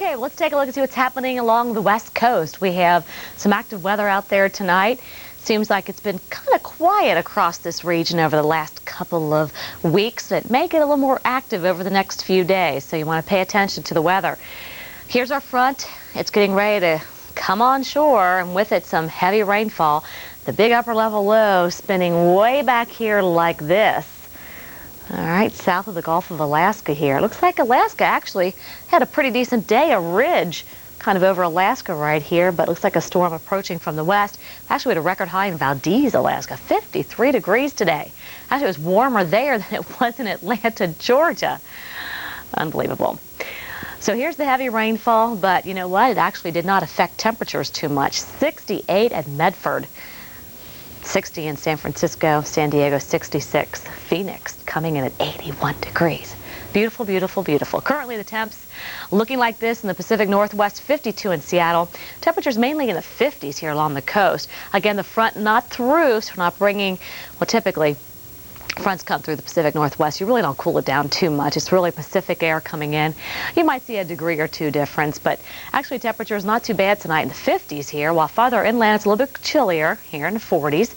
Okay, well, let's take a look and see what's happening along the west coast. We have some active weather out there tonight. Seems like it's been kind of quiet across this region over the last couple of weeks. It may get a little more active over the next few days, so you want to pay attention to the weather. Here's our front. It's getting ready to come on shore, and with it some heavy rainfall. The big upper level low spinning way back here like this. All right, south of the Gulf of Alaska here. It looks like Alaska actually had a pretty decent day, a ridge kind of over Alaska right here, but it looks like a storm approaching from the west. Actually, we had a record high in Valdez, Alaska, 53 degrees today. Actually, it was warmer there than it was in Atlanta, Georgia. Unbelievable. So here's the heavy rainfall, but you know what? It actually did not affect temperatures too much. 68 at Medford. 60 in San Francisco, San Diego 66, Phoenix coming in at 81 degrees. Beautiful, beautiful, beautiful. Currently the temps looking like this in the Pacific Northwest, 52 in Seattle. Temperatures mainly in the 50s here along the coast. Again, the front not through, so not bringing, well, typically fronts come through the Pacific Northwest. You really don't cool it down too much. It's really Pacific air coming in. You might see a degree or two difference, but actually temperature is not too bad tonight in the 50s here, while farther inland it's a little bit chillier here in the 40s.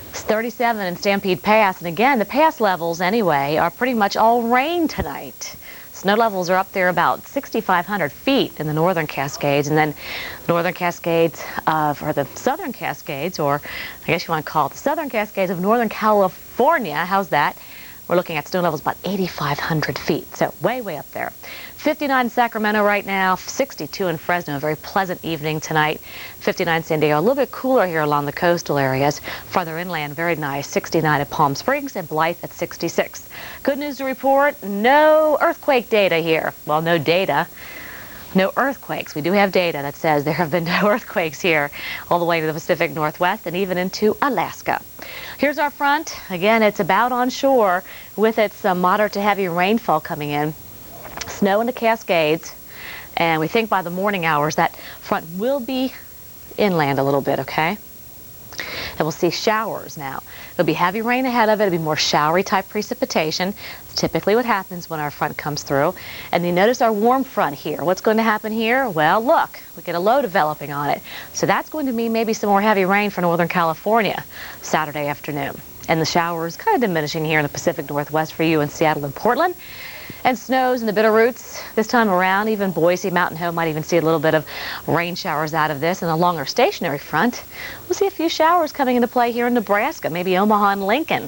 It's 37 in Stampede Pass, and again, the pass levels anyway are pretty much all rain tonight. Snow levels are up there about 6,500 feet in the northern Cascades, and then northern Cascades or the southern Cascades, or I guess you want to call it the southern Cascades of Northern California. How's that? We're looking at snow levels about 8,500 feet, so way, way up there. 59 in Sacramento right now, 62 in Fresno. A very pleasant evening tonight. 59 San Diego, a little bit cooler here along the coastal areas. Farther inland, very nice. 69 at Palm Springs and Blythe at 66. Good news to report, no earthquake data here. Well, no data. No earthquakes. We do have data that says there have been no earthquakes here all the way to the Pacific Northwest and even into Alaska. Here's our front. Again, it's about on shore with its moderate to heavy rainfall coming in. Snow in the Cascades, and we think by the morning hours that front will be inland a little bit, okay? And we'll see showers now. There'll be heavy rain ahead of it. It'll be more showery type precipitation. It's typically what happens when our front comes through. And you notice our warm front here. What's going to happen here? Well, look, we get a low developing on it. So that's going to mean maybe some more heavy rain for Northern California Saturday afternoon. And the showers kind of diminishing here in the Pacific Northwest for you in Seattle and Portland. And snows in the Bitterroots this time around. Even Boise, Mountain Home might even see a little bit of rain showers out of this. And along our stationary front, we'll see a few showers coming into play here in Nebraska, maybe Omaha and Lincoln.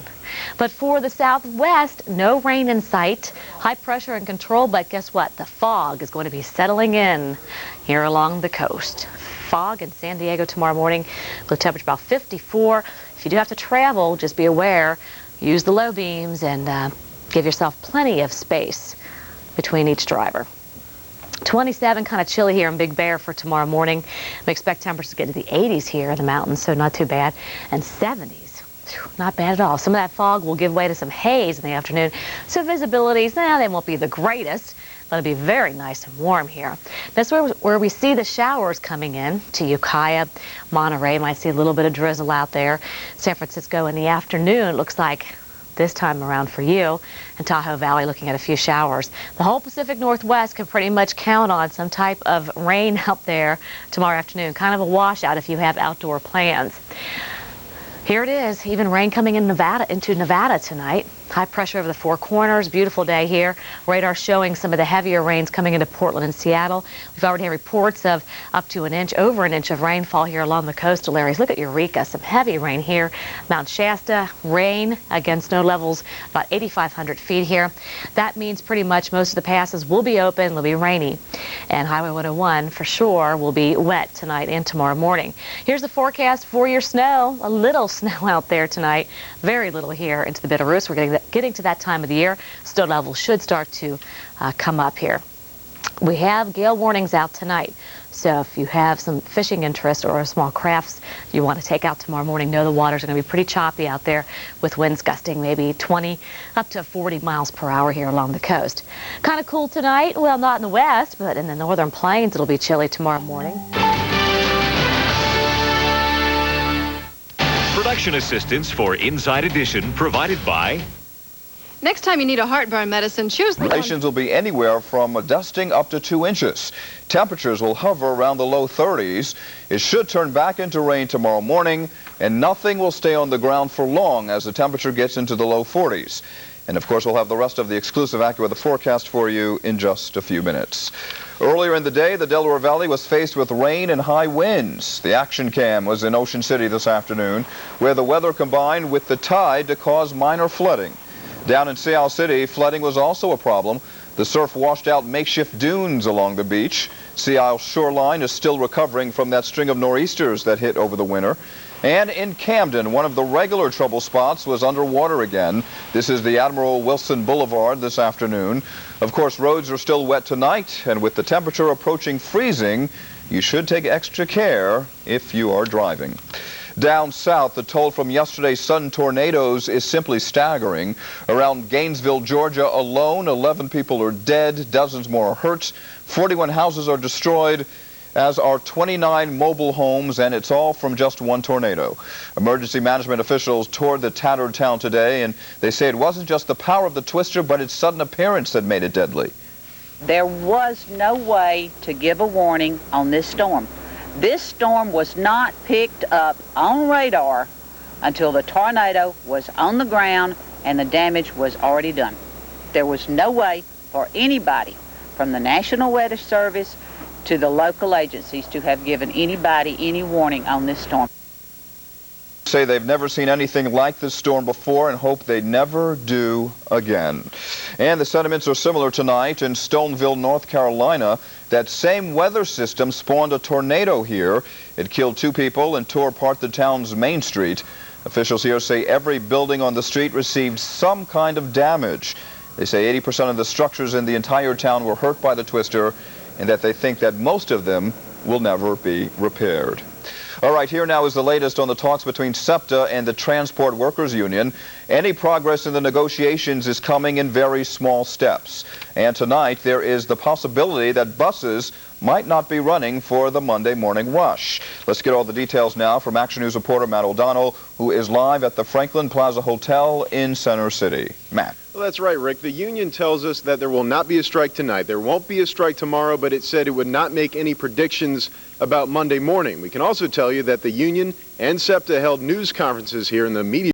But for the southwest, no rain in sight. High pressure in control, but guess what? The fog is going to be settling in here along the coast. Fog in San Diego tomorrow morning with a temperature about 54. If you do have to travel, just be aware. Use the low beams and give yourself plenty of space between each driver. 27, kind of chilly here in Big Bear for tomorrow morning. We expect temperatures to get to the 80s here in the mountains, so not too bad. And 70s, not bad at all. Some of that fog will give way to some haze in the afternoon. So visibilities, they won't be the greatest, but it'll be very nice and warm here. That's where we see the showers coming in to Ukiah, Monterey. Might see a little bit of drizzle out there. San Francisco in the afternoon, it looks like this time around for you, and Tahoe Valley looking at a few showers. The whole Pacific Northwest can pretty much count on some type of rain out there tomorrow afternoon. Kind of a washout if you have outdoor plans. Here it is, even rain coming in into Nevada tonight. High pressure over the Four Corners, beautiful day here. Radar showing some of the heavier rains coming into Portland and Seattle. We've already had reports of up to over an inch of rainfall here along the coastal areas. Look at Eureka, some heavy rain here. Mount Shasta, rain, again, snow levels about 8,500 feet here. That means pretty much most of the passes will be open, they'll be rainy. And Highway 101 for sure will be wet tonight and tomorrow morning. Here's the forecast for your snow. A little snow out there tonight, very little here into the Bitterroots. We're getting to that time of the year. Snow levels should start to come up here. We have gale warnings out tonight. So if you have some fishing interest or small crafts you want to take out tomorrow morning, know the waters are going to be pretty choppy out there with winds gusting maybe 20 up to 40 miles per hour here along the coast. Kind of cool tonight. Well, not in the west, but in the northern plains it'll be chilly tomorrow morning. Production assistance for Inside Edition provided by Next time you need a heartburn medicine, choose the Relations will be anywhere from a dusting up to 2 inches. Temperatures will hover around the low 30s. It should turn back into rain tomorrow morning, and nothing will stay on the ground for long as the temperature gets into the low 40s. And of course, we'll have the rest of the exclusive AccuWeather forecast for you in just a few minutes. Earlier in the day, the Delaware Valley was faced with rain and high winds. The action cam was in Ocean City this afternoon, where the weather combined with the tide to cause minor flooding. Down in Sea Isle City, flooding was also a problem. The surf washed out makeshift dunes along the beach. Sea Isle shoreline is still recovering from that string of nor'easters that hit over the winter. And in Camden, one of the regular trouble spots was underwater again. This is the Admiral Wilson Boulevard this afternoon. Of course, roads are still wet tonight, and with the temperature approaching freezing, you should take extra care if you are driving. Down south, the toll from yesterday's sudden tornadoes is simply staggering. Around Gainesville, Georgia alone, 11 people are dead, dozens more are hurt, 41 houses are destroyed, as are 29 mobile homes, and it's all from just one tornado. Emergency management officials toured the tattered town today, and they say it wasn't just the power of the twister, but its sudden appearance that made it deadly. There was no way to give a warning on this storm. This storm was not picked up on radar until the tornado was on the ground and the damage was already done. There was no way for anybody from the National Weather Service to the local agencies to have given anybody any warning on this storm. Say they've never seen anything like this storm before and hope they never do again. And the sentiments are similar tonight in Stoneville, North Carolina. That same weather system spawned a tornado here. It killed 2 people and tore apart the town's main street. Officials here say every building on the street received some kind of damage. They say 80% of the structures in the entire town were hurt by the twister, and that they think that most of them will never be repaired. All right, here now is the latest on the talks between SEPTA and the Transport Workers Union. Any progress in the negotiations is coming in very small steps. And tonight there is the possibility that buses might not be running for the Monday morning rush. Let's get all the details now from Action News reporter Matt O'Donnell, who is live at the Franklin Plaza Hotel in Center City. Matt. Well, that's right, Rick. The union tells us that there will not be a strike tonight. There won't be a strike tomorrow, but it said it would not make any predictions about Monday morning. We can also tell you that the union and SEPTA held news conferences here in the media